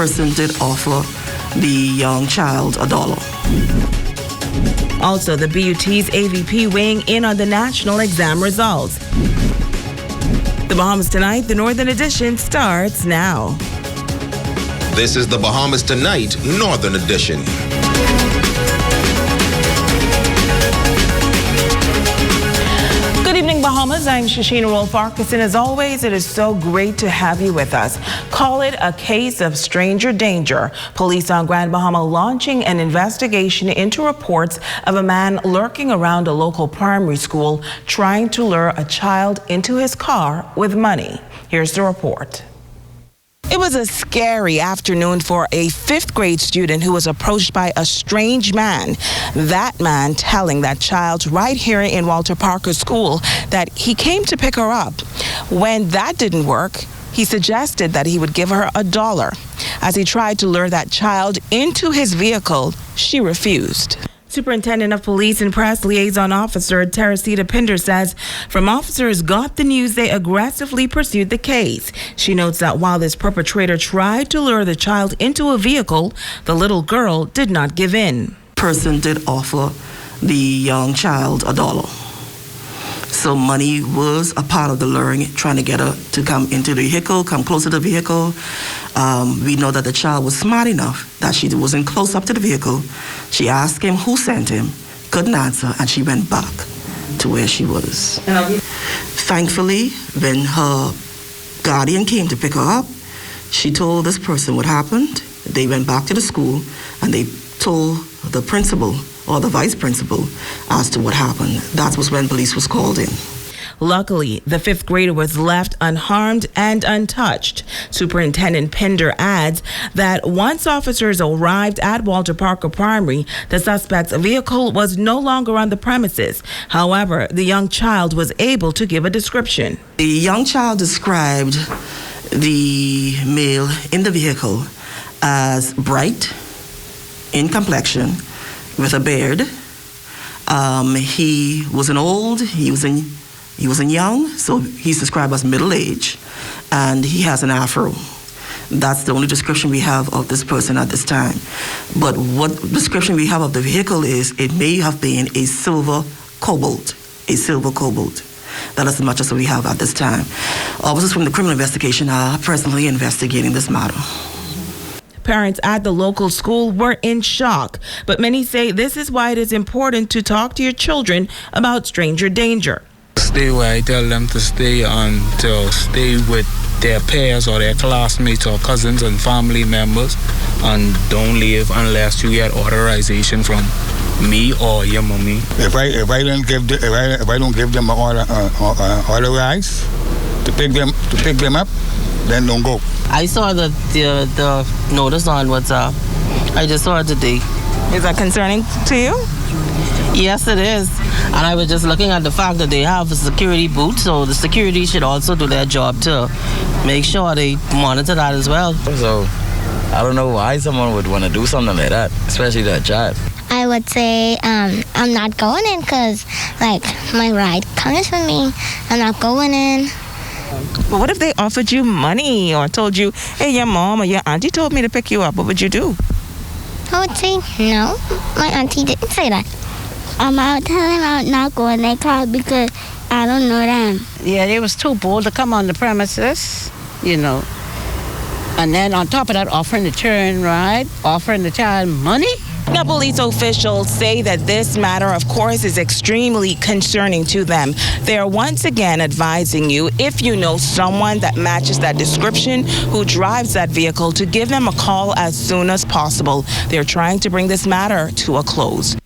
person did offer the young child $1. Also, the BUT's AVP weighing in on the national exam results. The Bahamas Tonight, the Northern Edition, starts now. This is the Bahamas Tonight, Northern Edition. Good evening, Bahamas. I'm Shashina Rolf-Farquharson. As always, it is so great to have you with us. Call it a case of stranger danger. Police on Grand Bahama launching an investigation into reports of a man lurking around a local primary school trying to lure a child into his car with money. Here's the report. It was a scary afternoon for a 5th grade student who was approached by a strange man. That man telling that child right here in Walter Parker School that he came to pick her up. When that didn't work, he suggested that he would give her $1. As he tried to lure that child into his vehicle, she refused. Superintendent of Police and Press Liaison Officer Teresita Pinder says from officers got the news, they aggressively pursued the case. She notes that while this perpetrator tried to lure the child into a vehicle, the little girl did not give in. Person did offer the young child $1. So money was a part of the luring, trying to get her to come into the vehicle, come closer to the vehicle. We know that the child was smart enough that she wasn't close up to the vehicle. She asked him who sent him, couldn't answer, and she went back to where she was. Thankfully, when her guardian came to pick her up, she told this person what happened. They went back to the school and they told the principal or the vice principal as to what happened. That was when police was called in. Luckily, the 5th grader was left unharmed and untouched. Superintendent Pinder adds that once officers arrived at Walter Parker Primary, the suspect's vehicle was no longer on the premises. However, the young child was able to give a description. The young child described the male in the vehicle as bright in complexion with a beard. He wasn't old, he wasn't young, so he's described as middle-aged, and he has an afro. That's the only description we have of this person at this time. But what description we have of the vehicle is, it may have been a silver cobalt. That is as much as we have at this time. Officers from the criminal investigation are presently investigating this matter. Parents at the local school were in shock, but many say this is why it is important to talk to your children about stranger danger. Stay where I tell them to stay, and to stay with their peers or their classmates or cousins and family members, and don't leave unless you get authorization from me or your mommy. If I don't give them an authorize to pick them up, then don't go. I saw the notice on WhatsApp. I just saw it today. Is that concerning to you? Yes, it is. And I was just looking at the fact that they have a security boot, so the security should also do their job to make sure they monitor that as well. So I don't know why someone would want to do something like that, especially that child. I would say I'm not going in because, my ride comes with me. I'm not going in. But what if they offered you money or told you, hey, your mom or your auntie told me to pick you up? What would you do? I would say no. My auntie didn't say that. I would tell them I'm not going in their car because I don't know them. Yeah, they was too bold to come on the premises, And then on top of that, offering the children, right? Offering the child money. Now, police officials say that this matter, of course, is extremely concerning to them. They are once again advising you, if you know someone that matches that description who drives that vehicle, to give them a call as soon as possible. They're trying to bring this matter to a close.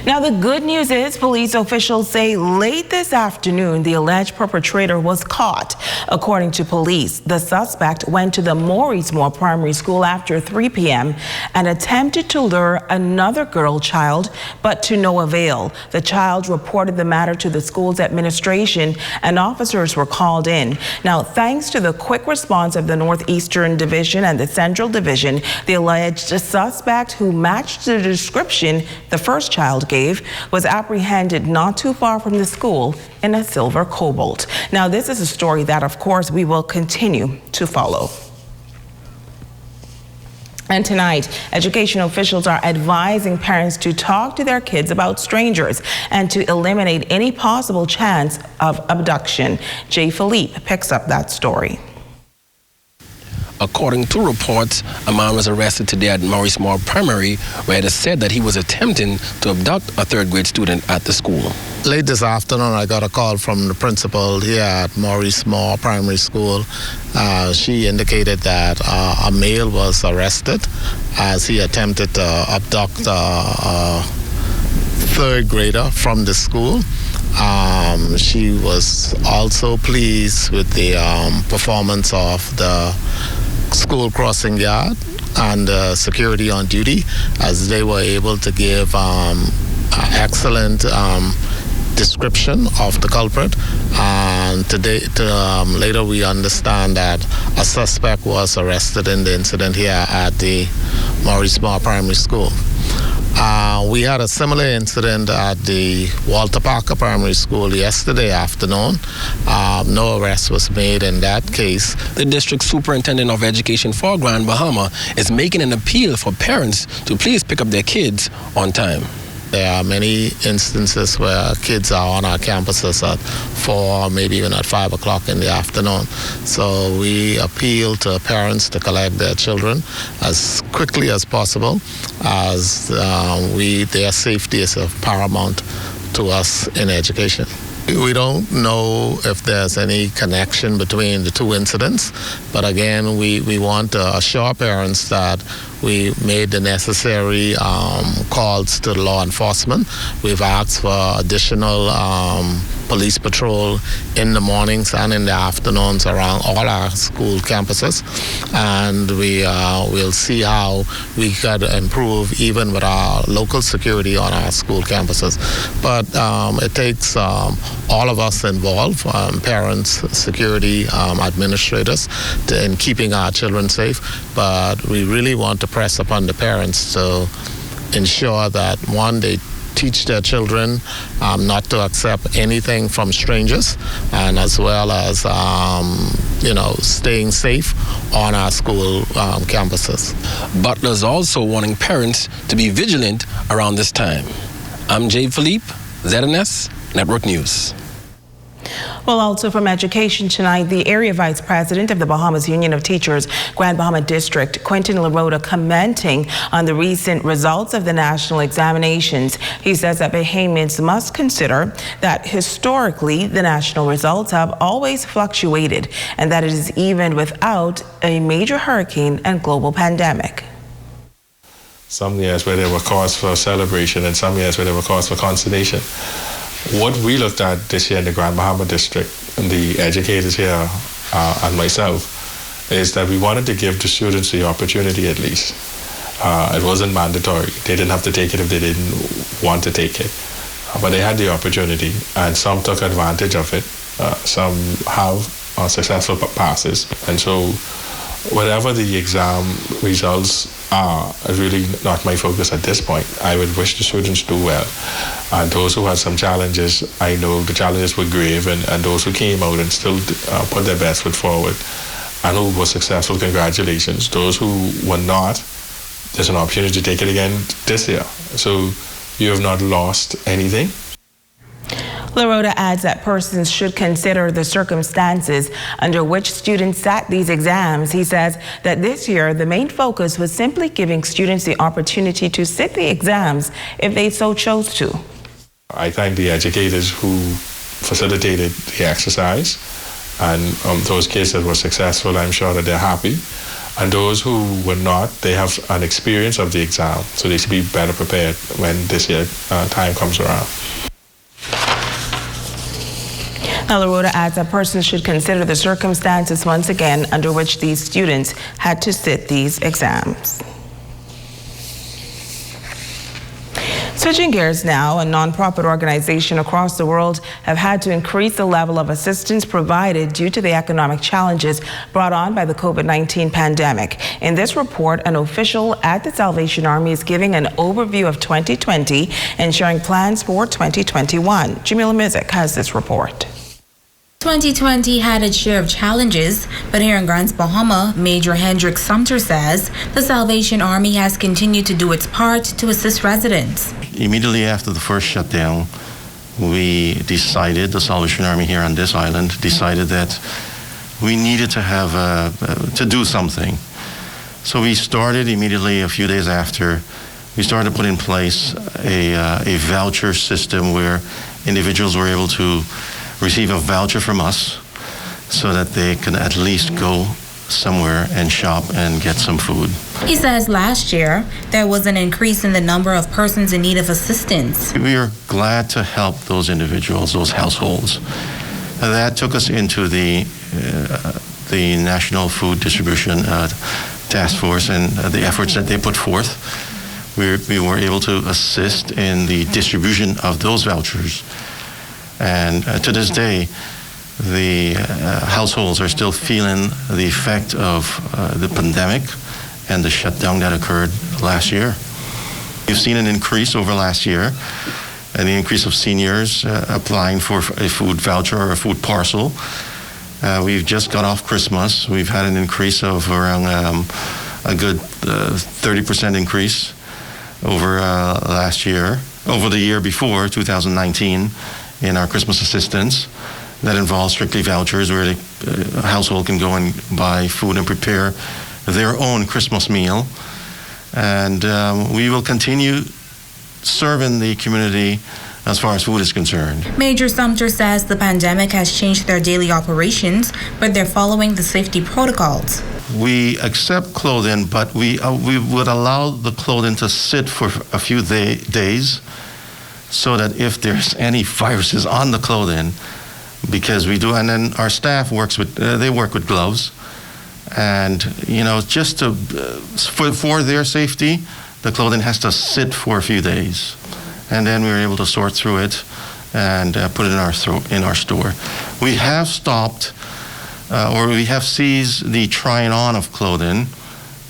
Now, the good news is police officials say late this afternoon, the alleged perpetrator was caught. According to police, the suspect went to the Morrismore Primary School after 3 p.m. and attempted to lure another girl child, but to no avail. The child reported the matter to the school's administration and officers were called in. Now, thanks to the quick response of the Northeastern Division and the Central Division, the alleged suspect who matched the description the first child gave was apprehended not too far from the school in a silver cobalt. Now, this is a story that, of course, we will continue to follow. And tonight, education officials are advising parents to talk to their kids about strangers and to eliminate any possible chance of abduction. Jay Philippe picks up that story. According to reports, a man was arrested today at Maurice Moore Primary, where it is said that he was attempting to abduct a third-grade student at the school. Late this afternoon, I got a call from the principal here at Maurice Moore Primary School. She indicated that a male was arrested as he attempted to abduct a third grader from the school. She was also pleased with the performance of the school crossing guard and security on duty, as they were able to give excellent description of the culprit. And today, later we understand that a suspect was arrested in the incident here at the Maurice Moore Primary School. We had a similar incident at the Walter Parker Primary School yesterday afternoon. No arrest was made in that case. The district superintendent of education for Grand Bahama is making an appeal for parents to please pick up their kids on time. There are many instances where kids are on our campuses at 4, maybe even at 5 o'clock in the afternoon. So we appeal to parents to collect their children as quickly as possible, as their safety is of paramount to us in education. We don't know if there's any connection between the two incidents, but again, we want to assure parents that we made the necessary calls to the law enforcement. We've asked for additional police patrol in the mornings and in the afternoons around all our school campuses, and we will see how we could improve even with our local security on our school campuses. But it takes all of us involved, parents, security, administrators, in keeping our children safe. But we really want to press upon the parents to ensure that, one, they teach their children not to accept anything from strangers, and as well as staying safe on our school campuses. Butler's also warning parents to be vigilant around this time. I'm Jay Philippe, ZNS Network News. Well, also from education tonight, the area vice president of the Bahamas Union of Teachers, Grand Bahama District, Quentin LaRota, commenting on the recent results of the national examinations. He says that Bahamians must consider that historically the national results have always fluctuated, and that it is even without a major hurricane and global pandemic. Some years where there were cause for celebration and some years where there were cause for consternation. What we looked at this year in the Grand Bahama District, and the educators here and myself, is that we wanted to give the students the opportunity at least. It wasn't mandatory. They didn't have to take it if they didn't want to take it. But they had the opportunity, and some took advantage of it. Some have successful passes. And so whatever the exam results are really not my focus at this point. I would wish the students do well. And those who had some challenges, I know the challenges were grave, and those who came out and still put their best foot forward and who were successful, congratulations. Those who were not, there's an opportunity to take it again this year. So you have not lost anything. LaRota adds that persons should consider the circumstances under which students sat these exams. He says that this year the main focus was simply giving students the opportunity to sit the exams if they so chose to. I thank the educators who facilitated the exercise, and those kids that were successful, I'm sure that they're happy. And those who were not, they have an experience of the exam, so they should be better prepared when this year time comes around. Now, LaRota adds that persons should consider the circumstances once again under which these students had to sit these exams. Switching gears now, a nonprofit organization across the world have had to increase the level of assistance provided due to the economic challenges brought on by the COVID-19 pandemic. In this report, an official at the Salvation Army is giving an overview of 2020 and sharing plans for 2021. Jamila Mizik has this report. 2020 had its share of challenges, but here in Grants, Bahama, Major Hendrik Sumter says the Salvation Army has continued to do its part to assist residents. Immediately after the first shutdown, we decided, the Salvation Army here on this island, decided that we needed to have to do something. So we started immediately a few days after. We started to put in place a voucher system where individuals were able to receive a voucher from us so that they can at least go somewhere and shop and get some food. He says last year there was an increase in the number of persons in need of assistance. We are glad to help those individuals, those households. And that took us into the National Food Distribution Task Force and the efforts that they put forth. We were able to assist in the distribution of those vouchers. And to this day, the households are still feeling the effect of the pandemic and the shutdown that occurred last year. We've seen an increase over last year, and the increase of seniors applying for a food voucher or a food parcel. We've just got off Christmas. We've had an increase of around a good 30% increase over last year, over the year before, 2019. In our Christmas assistance that involves strictly vouchers where the household can go and buy food and prepare their own Christmas meal. And we will continue serving the community as far as food is concerned. Major Sumter says the pandemic has changed their daily operations, but they're following the safety protocols. We accept clothing, but we would allow the clothing to sit for a few days, so that if there's any viruses on the clothing, because we do, and then our staff works with, they work with gloves, and just to for their safety, the clothing has to sit for a few days, and then we were able to sort through it and put it in our store. We have stopped, or we have seized the trying on of clothing,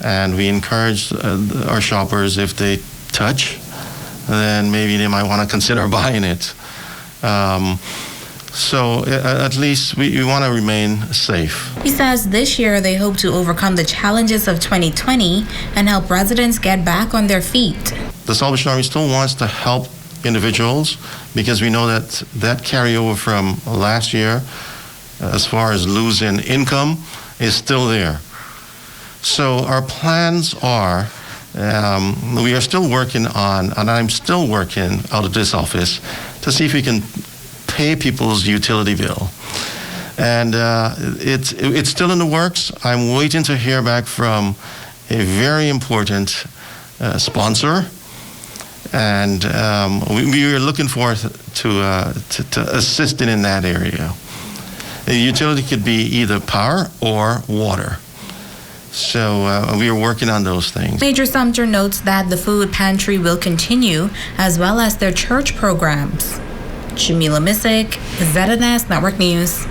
and we encourage our shoppers, if they touch, then maybe they might want to consider buying it. So at least we want to remain safe. He says this year they hope to overcome the challenges of 2020 and help residents get back on their feet. The Salvation Army still wants to help individuals because we know that carryover from last year, as far as losing income, is still there. So our plans are, we are still working on, and I'm still working out of this office to see if we can pay people's utility bill. And it's still in the works. I'm waiting to hear back from a very important sponsor, and we are looking forward to assisting in that area. The utility could be either power or water. So we are working on those things. Major Sumter notes that the food pantry will continue, as well as their church programs. Jamila Missick, ZNS Network News.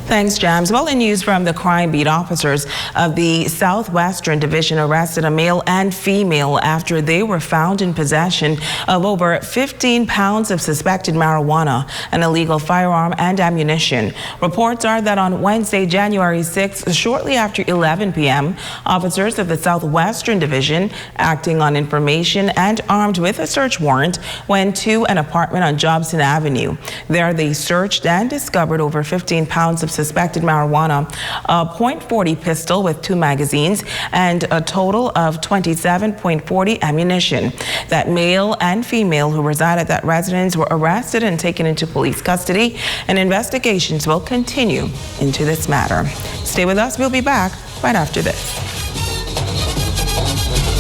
Thanks, Jams. Well, in news from the crime beat, officers of the Southwestern Division arrested a male and female after they were found in possession of over 15 pounds of suspected marijuana, an illegal firearm, and ammunition. Reports are that on Wednesday, January 6th, shortly after 11 p.m., officers of the Southwestern Division, acting on information and armed with a search warrant, went to an apartment on Jobson Avenue. There, they searched and discovered over 15 pounds of suspected marijuana, a .40 pistol with 2 magazines, and a total of 27.40 ammunition. That male and female who reside at that residence were arrested and taken into police custody, and investigations will continue into this matter. Stay with us. We'll be back right after this.